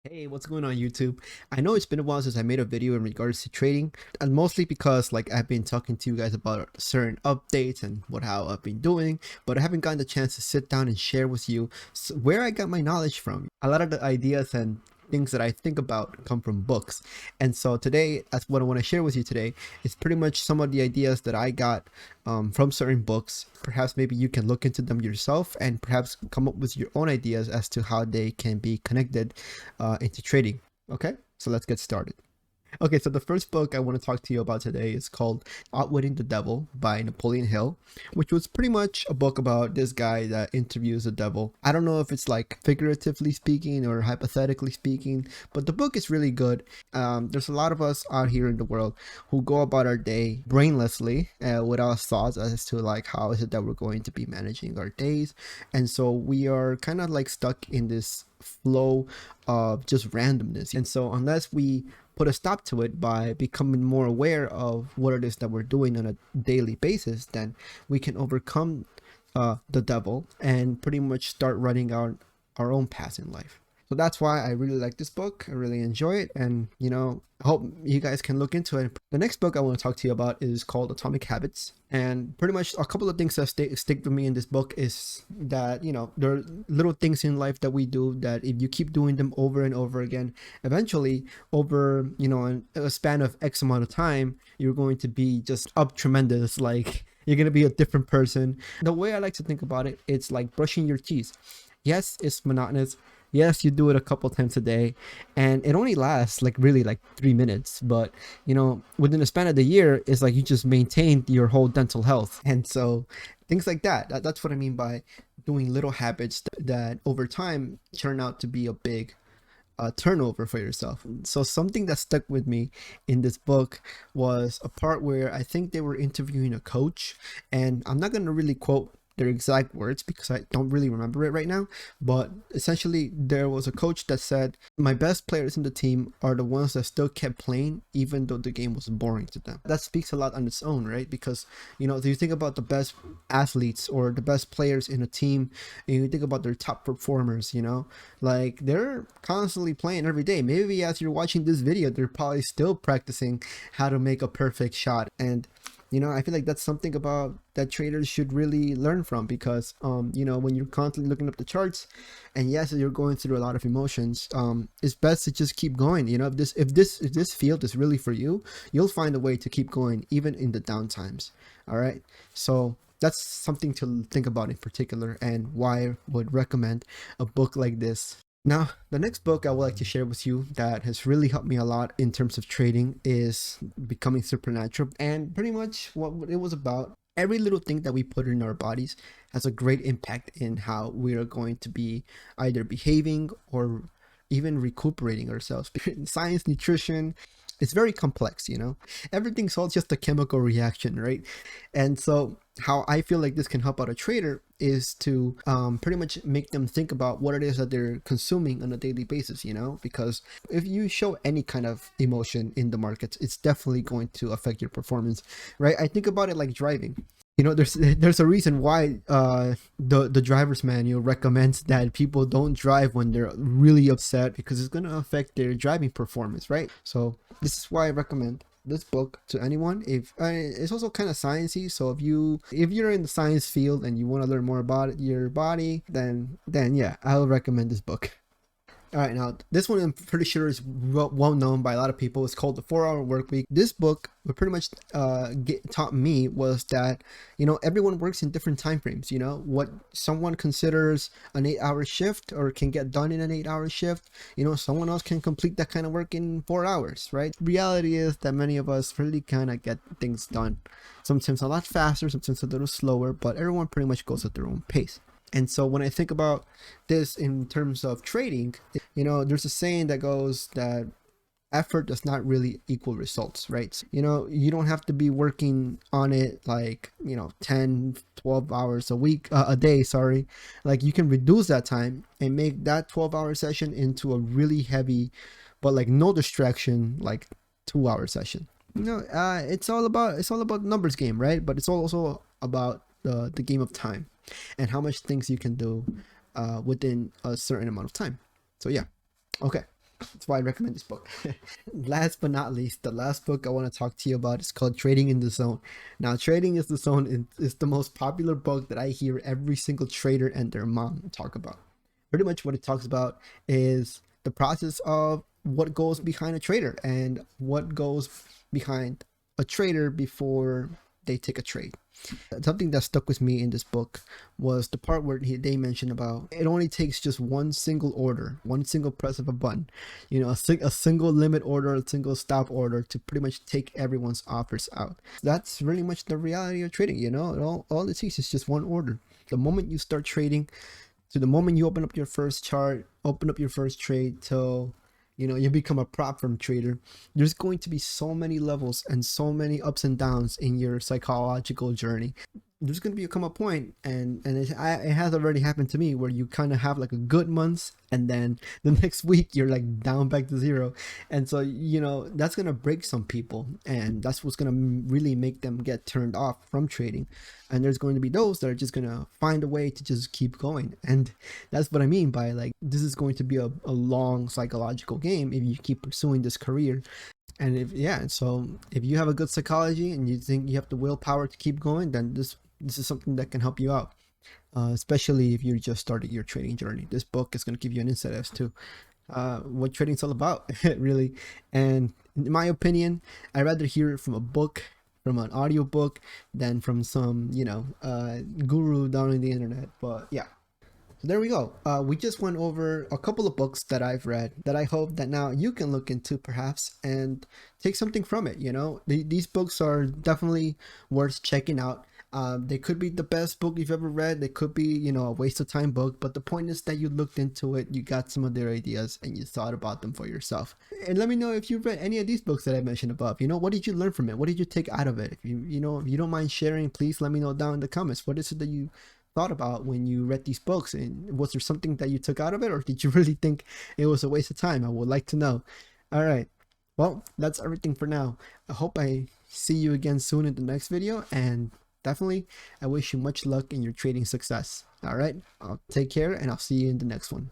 Hey, what's going on YouTube? I know it's been a while since I made a video in regards to trading, and mostly because I've been talking to you guys about certain updates and how I've been doing, but I haven't gotten the chance to sit down and share with you where I got my knowledge from. A lot of the ideas and things that I think about come from books. And so today, that's what I want to share with you today, is pretty much some of the ideas that I got from certain books. Perhaps maybe you can look into them yourself and perhaps come up with your own ideas as to how they can be connected into trading. Okay, so let's get started. Okay, so the first book I want to talk to you about today is called Outwitting the Devil by Napoleon Hill, which was pretty much a book about this guy that interviews the devil. I don't know if it's like figuratively speaking or hypothetically speaking, but the book is really good. There's a lot of us out here in the world who go about our day brainlessly without thoughts as to like how is it that we're going to be managing our days. And so we are kind of like stuck in this flow of just randomness. And so unless we put a stop to it by becoming more aware of what it is that we're doing on a daily basis, then we can overcome the devil and pretty much start running our own path in life. So that's why I really like this book. I really enjoy it, and I hope you guys can look into it. The next book I want to talk to you about is called Atomic Habits, and pretty much a couple of things that stick with me in this book is that there are little things in life that we do that if you keep doing them over and over again, eventually over a span of X amount of time, you're going to be just up tremendous. Like you're gonna be a different person. The way I like to think about it, it's like brushing your teeth. Yes, it's monotonous. Yes, you do it a couple times a day, and it only lasts like really like 3 minutes. But within the span of the year, it's like you just maintained your whole dental health. And so things like that's what I mean by doing little habits that over time turn out to be a big turnover for yourself. So something that stuck with me in this book was a part where I think they were interviewing a coach, and I'm not going to really quote their exact words because I don't really remember it right now, but essentially there was a coach that said, my best players in the team are the ones that still kept playing even though the game was boring to them. That speaks a lot on its own, right? Because do you think about the best athletes or the best players in a team, and you think about their top performers, like they're constantly playing every day. Maybe as you're watching this video, they're probably still practicing how to make a perfect shot. And I feel like that's something about that traders should really learn from, because when you're constantly looking up the charts, and yes, you're going through a lot of emotions, it's best to just keep going. If this field is really for you, you'll find a way to keep going even in the down times. All right, so that's something to think about in particular, and why I would recommend a book like this. Now, the next book I would like to share with you that has really helped me a lot in terms of trading is Becoming Supernatural. And pretty much what it was about, every little thing that we put in our bodies has a great impact in how we are going to be either behaving or even recuperating ourselves. Science, nutrition, it's very complex. Everything's all just a chemical reaction, right? And so how I feel like this can help out a trader is to pretty much make them think about what it is that they're consuming on a daily basis, because if you show any kind of emotion in the markets, it's definitely going to affect your performance, right? I think about it like driving. There's a reason why the driver's manual recommends that people don't drive when they're really upset, because it's going to affect their driving performance, right? So this is why I recommend this book to anyone. If it's also kind of sciencey, so if you're in the science field and you want to learn more about your body, then yeah, I would recommend this book. All right, now this one I'm pretty sure is well known by a lot of people. It's called The 4-Hour Workweek. This book, what pretty much taught me was that everyone works in different time frames. What someone considers an 8-hour shift or can get done in an 8-hour shift, someone else can complete that kind of work in 4 hours, right? Reality is that many of us really kind of get things done, sometimes a lot faster, sometimes a little slower, but everyone pretty much goes at their own pace. And so when I think about this in terms of trading, there's a saying that goes that effort does not really equal results, right? You don't have to be working on it like 10 12 hours a day, sorry. Like you can reduce that time and make that 12-hour session into a really heavy but like no distraction like 2-hour session. It's all about numbers game, right? But it's also about the game of time and how much things you can do within a certain amount of time. So yeah, okay. That's why I recommend this book. Last but not least, the last book I want to talk to you about is called Trading in the Zone. Now, Trading is the Zone is the most popular book that I hear every single trader and their mom talk about. Pretty much what it talks about is the process of what goes behind a trader and what goes behind a trader before they take a trade. Something that stuck with me in this book was the part where they mentioned about it only takes just one single order, one single press of a button, you know, a single limit order, a single stop order to pretty much take everyone's offers out. That's really much the reality of trading, you know. All it takes is just one order. The moment you start trading to the moment you open up your first chart, open up your first trade till you become a prop firm trader, there's going to be so many levels and so many ups and downs in your psychological journey. There's going to come a point, and it has already happened to me, where you kind of have like a good month, and then the next week you're like down back to zero. And so that's going to break some people, and that's what's going to really make them get turned off from trading. And there's going to be those that are just going to find a way to just keep going. And that's what I mean by, like, this is going to be a long psychological game if you keep pursuing this career. And so if you have a good psychology and you think you have the willpower to keep going, then this is something that can help you out, especially if you just started your trading journey. This book is going to give you an insight as to what trading's all about, really. And in my opinion, I'd rather hear it from a book, from an audio book, than from some guru down on the internet. But yeah. So there we go. We just went over a couple of books that I've read that I hope that now you can look into, perhaps, and take something from it. These books are definitely worth checking out. They could be the best book you've ever read. They could be, a waste of time book. But the point is that you looked into it, you got some of their ideas, and you thought about them for yourself. And let me know if you've read any of these books that I mentioned above. What did you learn from it? What did you take out of it? If you don't mind sharing, please let me know down in the comments. What is it that you thought about when you read these books, and was there something that you took out of it, or did you really think it was a waste of time? I would like to know. All right, well, that's everything for now. I hope I see you again soon in the next video, and definitely I wish you much luck in your trading success. All right, I'll take care, and I'll see you in the next one.